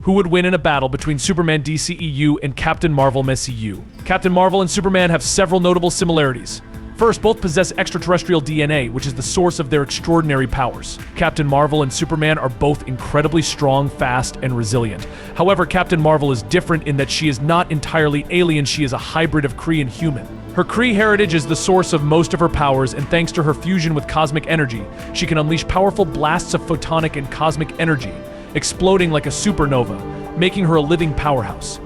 Who would win in a battle between Superman DCEU and Captain Marvel MCU? Captain Marvel and Superman have several notable similarities. First, both possess extraterrestrial DNA, which is the source of their extraordinary powers. Captain Marvel and Superman are both incredibly strong, fast, and resilient. However, Captain Marvel is different in that she is not entirely alien, she is a hybrid of Kree and human. Her Kree heritage is the source of most of her powers, and thanks to her fusion with cosmic energy, she can unleash powerful blasts of photonic and cosmic energy, exploding like a supernova, making her a living powerhouse.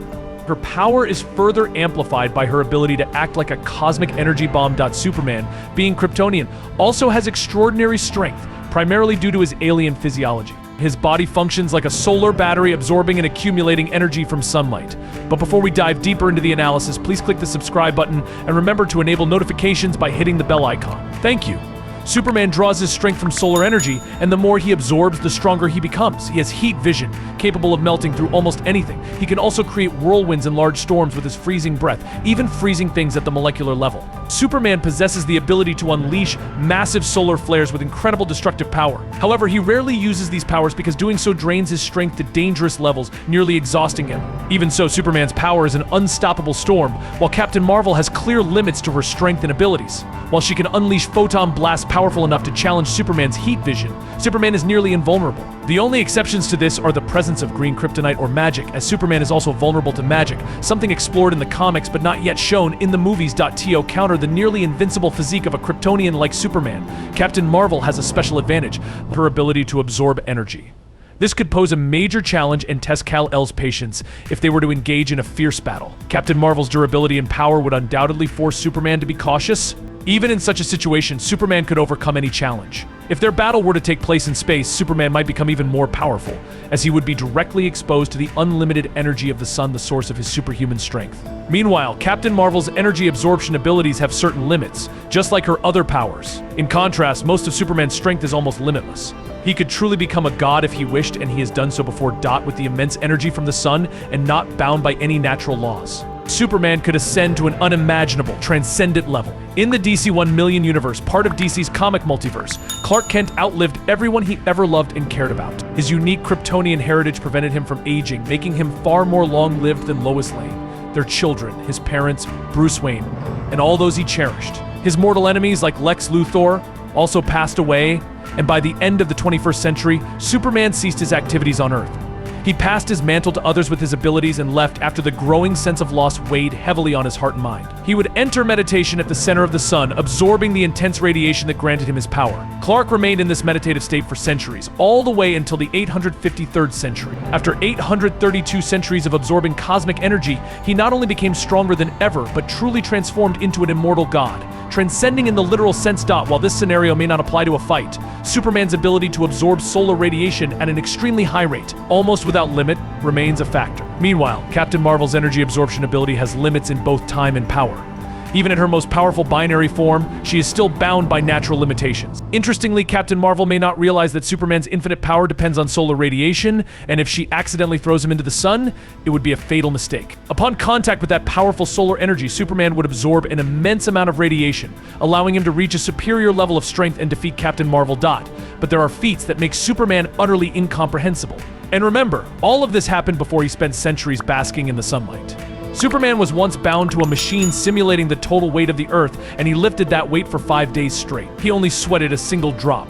Her power is further amplified by her ability to act like a cosmic energy bomb.Superman, being Kryptonian, also has extraordinary strength, primarily due to his alien physiology. His body functions like a solar battery, absorbing and accumulating energy from sunlight. But before we dive deeper into the analysis, please click the subscribe button and remember to enable notifications by hitting the bell icon. Thank you. Superman draws his strength from solar energy, and the more he absorbs, the stronger he becomes. He has heat vision, capable of melting through almost anything. He can also create whirlwinds and large storms with his freezing breath, even freezing things at the molecular level. Superman possesses the ability to unleash massive solar flares with incredible destructive power. However, he rarely uses these powers because doing so drains his strength to dangerous levels, nearly exhausting him. Even so, Superman's power is an unstoppable storm, while Captain Marvel has clear limits to her strength and abilities. While she can unleash photon blasts powerful enough to challenge Superman's heat vision, Superman is nearly invulnerable. The only exceptions to this are the presence of green kryptonite or magic, as Superman is also vulnerable to magic, something explored in the comics but not yet shown in the movies. To counter the nearly invincible physique of a Kryptonian like Superman, Captain Marvel has a special advantage: her ability to absorb energy. This could pose a major challenge and test Kal-El's patience if they were to engage in a fierce battle. Captain Marvel's durability and power would undoubtedly force Superman to be cautious. Even in such a situation, Superman could overcome any challenge. If their battle were to take place in space, Superman might become even more powerful, as he would be directly exposed to the unlimited energy of the sun, the source of his superhuman strength. Meanwhile, Captain Marvel's energy absorption abilities have certain limits, just like her other powers. In contrast, most of Superman's strength is almost limitless. He could truly become a god if he wished, and he has done so before. With the immense energy from the sun and not bound by any natural laws, Superman could ascend to an unimaginable, transcendent level. In the DC 1 million universe, part of DC's comic multiverse, Clark Kent outlived everyone he ever loved and cared about. His unique Kryptonian heritage prevented him from aging, making him far more long-lived than Lois Lane, their children, his parents, Bruce Wayne, and all those he cherished. His mortal enemies like Lex Luthor also passed away, and by the end of the 21st century, Superman ceased his activities on Earth. He passed his mantle to others with his abilities and left after the growing sense of loss weighed heavily on his heart and mind. He would enter meditation at the center of the sun, absorbing the intense radiation that granted him his power. Clark remained in this meditative state for centuries, all the way until the 853rd century. After 832 centuries of absorbing cosmic energy, he not only became stronger than ever, but truly transformed into an immortal god. Transcending in the literal sense. While this scenario may not apply to a fight, Superman's ability to absorb solar radiation at an extremely high rate, almost without limit, remains a factor. Meanwhile, Captain Marvel's energy absorption ability has limits in both time and power. Even in her most powerful binary form, she is still bound by natural limitations. Interestingly, Captain Marvel may not realize that Superman's infinite power depends on solar radiation, and if she accidentally throws him into the sun, it would be a fatal mistake. Upon contact with that powerful solar energy, Superman would absorb an immense amount of radiation, allowing him to reach a superior level of strength and defeat Captain Marvel. But there are feats that make Superman utterly incomprehensible. And remember, all of this happened before he spent centuries basking in the sunlight. Superman was once bound to a machine simulating the total weight of the Earth, and he lifted that weight for 5 days straight. He only sweated a single drop.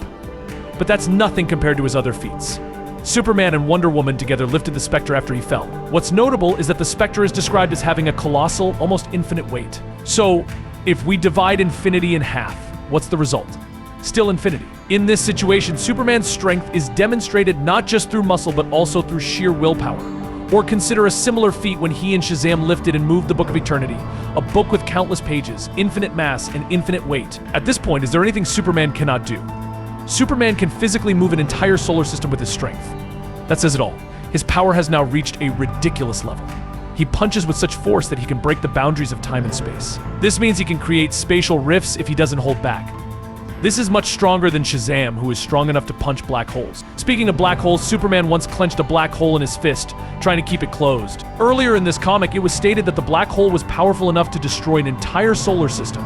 But that's nothing compared to his other feats. Superman and Wonder Woman together lifted the Spectre after he fell. What's notable is that the Spectre is described as having a colossal, almost infinite weight. So, if we divide infinity in half, what's the result? Still infinity. In this situation, Superman's strength is demonstrated not just through muscle, but also through sheer willpower. Or consider a similar feat when he and Shazam lifted and moved the Book of Eternity, a book with countless pages, infinite mass, and infinite weight. At this point, is there anything Superman cannot do? Superman can physically move an entire solar system with his strength. That says it all. His power has now reached a ridiculous level. He punches with such force that he can break the boundaries of time and space. This means he can create spatial rifts if he doesn't hold back. This is much stronger than Shazam, who is strong enough to punch black holes. Speaking of black holes, Superman once clenched a black hole in his fist, trying to keep it closed. Earlier in this comic, it was stated that the black hole was powerful enough to destroy an entire solar system.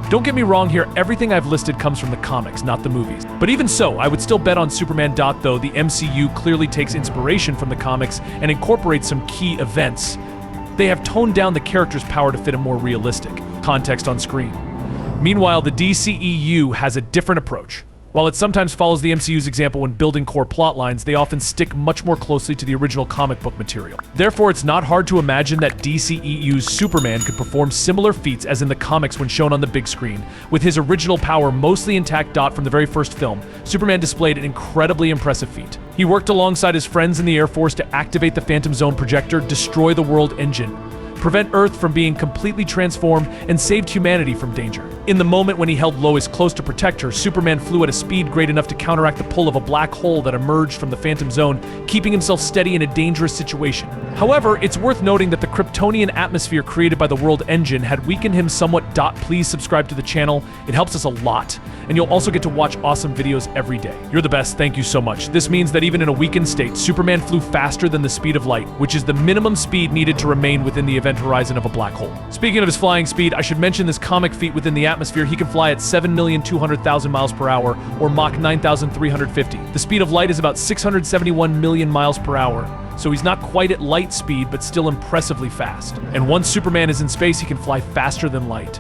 Don't get me wrong here, everything I've listed comes from the comics, not the movies. But even so, I would still bet on Superman. Though the MCU clearly takes inspiration from the comics and incorporates some key events, they have toned down the character's power to fit a more realistic context on screen. Meanwhile, the DCEU has a different approach. While it sometimes follows the MCU's example when building core plot lines, they often stick much more closely to the original comic book material. Therefore, it's not hard to imagine that DCEU's Superman could perform similar feats as in the comics when shown on the big screen. With his original power mostly intact. From the very first film, Superman displayed an incredibly impressive feat. He worked alongside his friends in the Air Force to activate the Phantom Zone projector, destroy the world engine, prevent Earth from being completely transformed, and saved humanity from danger. In the moment when he held Lois close to protect her, Superman flew at a speed great enough to counteract the pull of a black hole that emerged from the Phantom Zone, keeping himself steady in a dangerous situation. However, it's worth noting that the Kryptonian atmosphere created by the world engine had weakened him somewhat. Please subscribe to the channel, it helps us a lot, and you'll also get to watch awesome videos every day. You're the best, thank you so much. This means that even in a weakened state, Superman flew faster than the speed of light, which is the minimum speed needed to remain within the event horizon of a black hole. Speaking of his flying speed, I should mention this comic feat within the atmosphere. He can fly at 7,200,000 miles per hour, or Mach 9,350. The speed of light is about 671 million miles per hour, so he's not quite at light speed, but still impressively fast. And once Superman is in space, he can fly faster than light.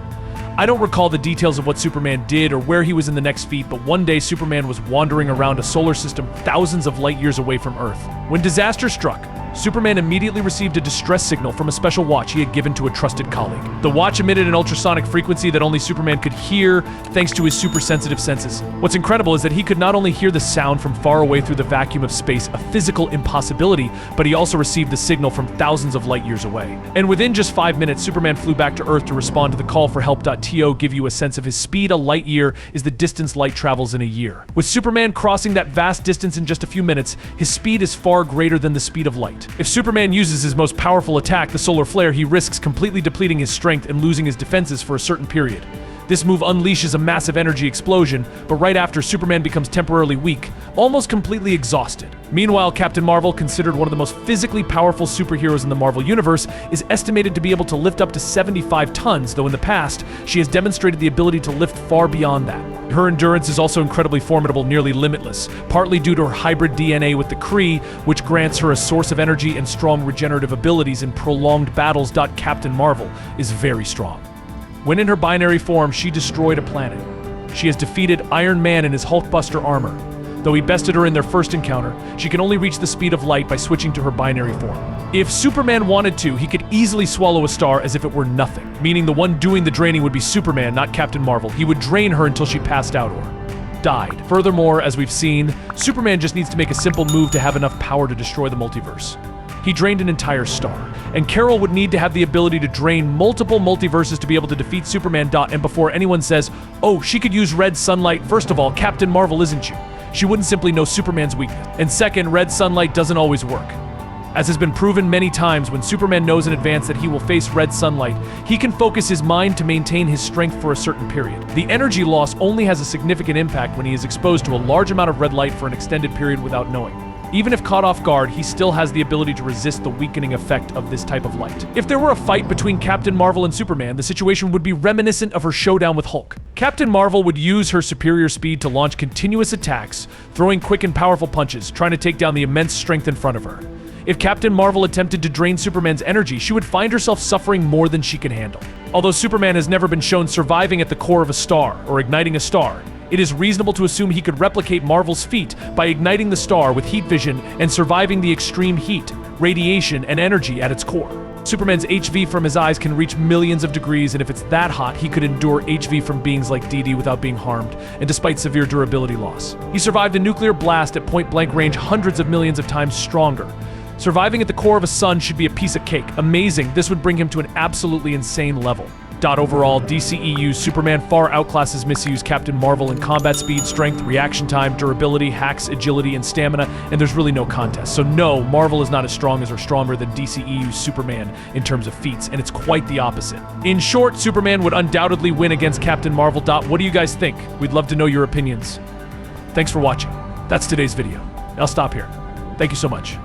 I don't recall the details of what Superman did or where he was in the next feat, but one day Superman was wandering around a solar system thousands of light years away from Earth. When disaster struck, Superman immediately received a distress signal from a special watch he had given to a trusted colleague. The watch emitted an ultrasonic frequency that only Superman could hear thanks to his super-sensitive senses. What's incredible is that he could not only hear the sound from far away through the vacuum of space, a physical impossibility, but he also received the signal from thousands of light years away. And within just 5 minutes, Superman flew back to Earth to respond to the call for help. To give you a sense of his speed, a light year is the distance light travels in a year. With Superman crossing that vast distance in just a few minutes, his speed is far greater than the speed of light. If Superman uses his most powerful attack, the solar flare, he risks completely depleting his strength and losing his defenses for a certain period. This move unleashes a massive energy explosion, but right after, Superman becomes temporarily weak, almost completely exhausted. Meanwhile, Captain Marvel, considered one of the most physically powerful superheroes in the Marvel Universe, is estimated to be able to lift up to 75 tons, though in the past, she has demonstrated the ability to lift far beyond that. Her endurance is also incredibly formidable, nearly limitless, partly due to her hybrid DNA with the Kree, which grants her a source of energy and strong regenerative abilities in prolonged battles. Captain Marvel is very strong. When in her binary form, she destroyed a planet. She has defeated Iron Man in his Hulkbuster armor. Though he bested her in their first encounter, she can only reach the speed of light by switching to her binary form. If Superman wanted to, he could easily swallow a star as if it were nothing, meaning the one doing the draining would be Superman, not Captain Marvel. He would drain her until she passed out or died. Furthermore, as we've seen, Superman just needs to make a simple move to have enough power to destroy the multiverse. He drained an entire star, and Carol would need to have the ability to drain multiple multiverses to be able to defeat Superman. And before anyone says, oh, she could use red sunlight, first of all, Captain Marvel isn't you. She wouldn't simply know Superman's weakness. And second, red sunlight doesn't always work. As has been proven many times, when Superman knows in advance that he will face red sunlight, he can focus his mind to maintain his strength for a certain period. The energy loss only has a significant impact when he is exposed to a large amount of red light for an extended period without knowing. Even if caught off guard, he still has the ability to resist the weakening effect of this type of light. If there were a fight between Captain Marvel and Superman, the situation would be reminiscent of her showdown with Hulk. Captain Marvel would use her superior speed to launch continuous attacks, throwing quick and powerful punches, trying to take down the immense strength in front of her. If Captain Marvel attempted to drain Superman's energy, she would find herself suffering more than she could handle. Although Superman has never been shown surviving at the core of a star or igniting a star, it is reasonable to assume he could replicate Marvel's feat by igniting the star with heat vision and surviving the extreme heat, radiation, and energy at its core. Superman's HV from his eyes can reach millions of degrees, and if it's that hot, he could endure HV from beings like DD without being harmed, and despite severe durability loss. He survived a nuclear blast at point-blank range hundreds of millions of times stronger. Surviving at the core of a sun should be a piece of cake. Amazing, this would bring him to an absolutely insane level. Overall, DCEU's Superman far outclasses misused Captain Marvel in combat speed, strength, reaction time, durability, hacks, agility, and stamina, and there's really no contest. So no, Marvel is not as strong as or stronger than DCEU's Superman in terms of feats, and it's quite the opposite. In short, Superman would undoubtedly win against Captain Marvel. What do you guys think? We'd love to know your opinions. Thanks for watching. That's today's video. I'll stop here. Thank you so much.